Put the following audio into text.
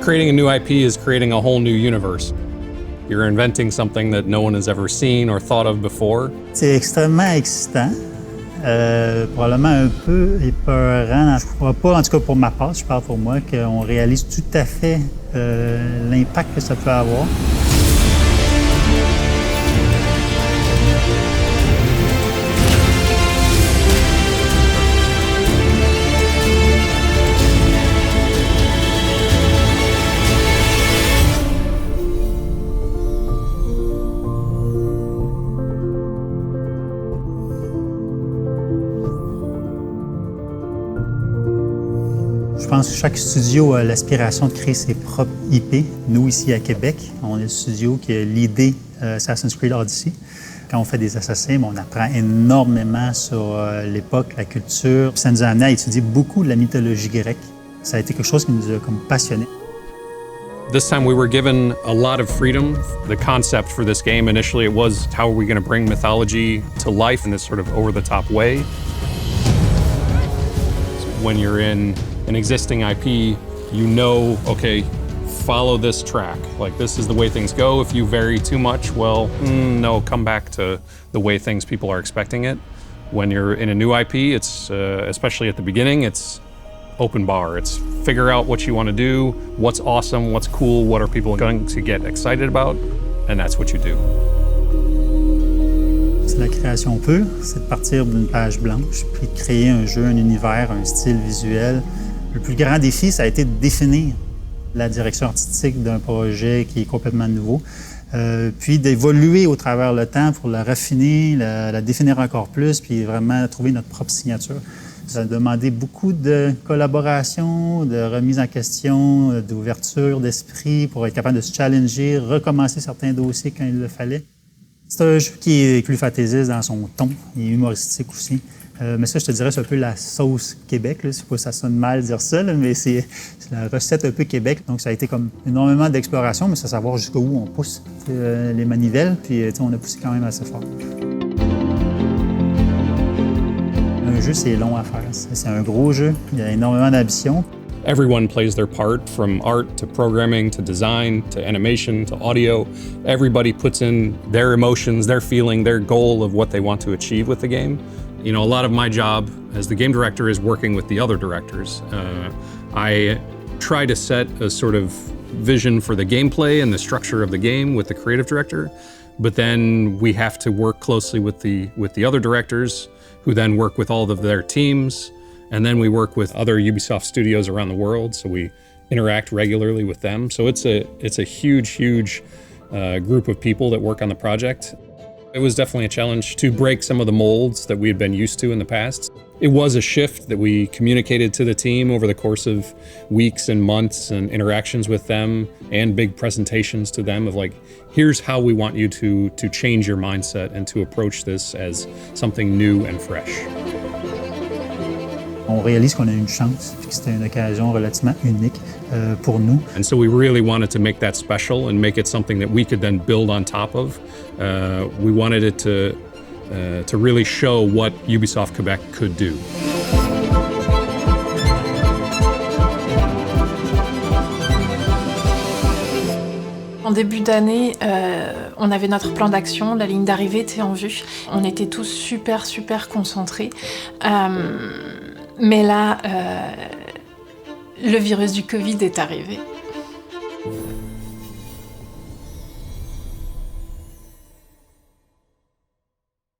Creating a new IP is creating a whole new universe. You're inventing something that no one has ever seen or thought of before. C'est extrêmement excitant, probablement un peu épeurant. Je ne crois pas, en tout cas pour ma part, je parle pour moi, qu'on réalise tout à fait l'impact que ça peut avoir. Je pense que chaque studio a l'aspiration de créer ses propres IP. Nous, ici à Québec, on est le studio qui a l'idée Assassin's Creed Odyssey. Quand on fait des assassins, on apprend énormément sur l'époque, la culture. Puis ça nous a amené à étudier beaucoup de la mythologie grecque. Ça a été quelque chose qui nous a comme passionnés. This time we were given a lot of freedom. The concept for this game initially it was how are we going to bring mythology to life in this sort of over-the-top way. When you're in an existing IP, you know, okay, follow this track. Like, this is the way things go. If you vary too much, well, no, come back to the way things people are expecting it. When you're in a new IP, it's, especially at the beginning, it's open bar. It's figure out what you want to do, what's awesome, what's cool, what are people going to get excited about, and that's what you do. C'est la création pure, c'est de partir d'une page blanche, puis de créer un jeu, un univers, un style visuel. Le plus grand défi, ça a été de définir la direction artistique d'un projet qui est complètement nouveau, puis d'évoluer au travers le temps pour la raffiner, la définir encore plus, puis vraiment trouver notre propre signature. Ça a demandé beaucoup de collaboration, de remise en question, d'ouverture d'esprit pour être capable de se challenger, recommencer certains dossiers quand il le fallait. C'est un jeu qui est plus fantaisiste dans son ton, il est humoristique aussi. Mais ça, je te dirais, c'est un peu la sauce Québec. Là. Je sais pas si ça sonne mal de dire ça, là, mais c'est la recette un peu Québec. Donc, ça a été comme énormément d'exploration, mais c'est savoir jusqu'où on pousse les manivelles. Puis, on a poussé quand même assez fort. Un jeu, c'est long à faire. C'est un gros jeu. Il y a énormément d'ambition. Everyone plays their part, from art to programming to design to animation to audio. Everybody puts in their emotions, their feeling, their goal of what they want to achieve with the game. You know, a lot of my job as the game director is working with the other directors. I try to set a sort of vision for the gameplay and the structure of the game with the creative director, but then we have to work closely with the other directors, who then work with all of their teams, and then we work with other Ubisoft studios around the world, so we interact regularly with them. So it's a huge group of people that work on the project. It was definitely a challenge to break some of the molds that we had been used to in the past. It was a shift that we communicated to the team over the course of weeks and months and interactions with them and big presentations to them of like, here's how we want you to change your mindset and to approach this as something new and fresh. On réalise qu'on a une chance, puis que c'était une occasion relativement unique pour nous. And so we really wanted to make that special and make it something that we could then build on top of. We wanted it to really show what Ubisoft Quebec could do. En début d'année, on avait notre plan d'action, la ligne d'arrivée était en vue. On était tous super concentrés. Mais là, le virus du Covid est arrivé.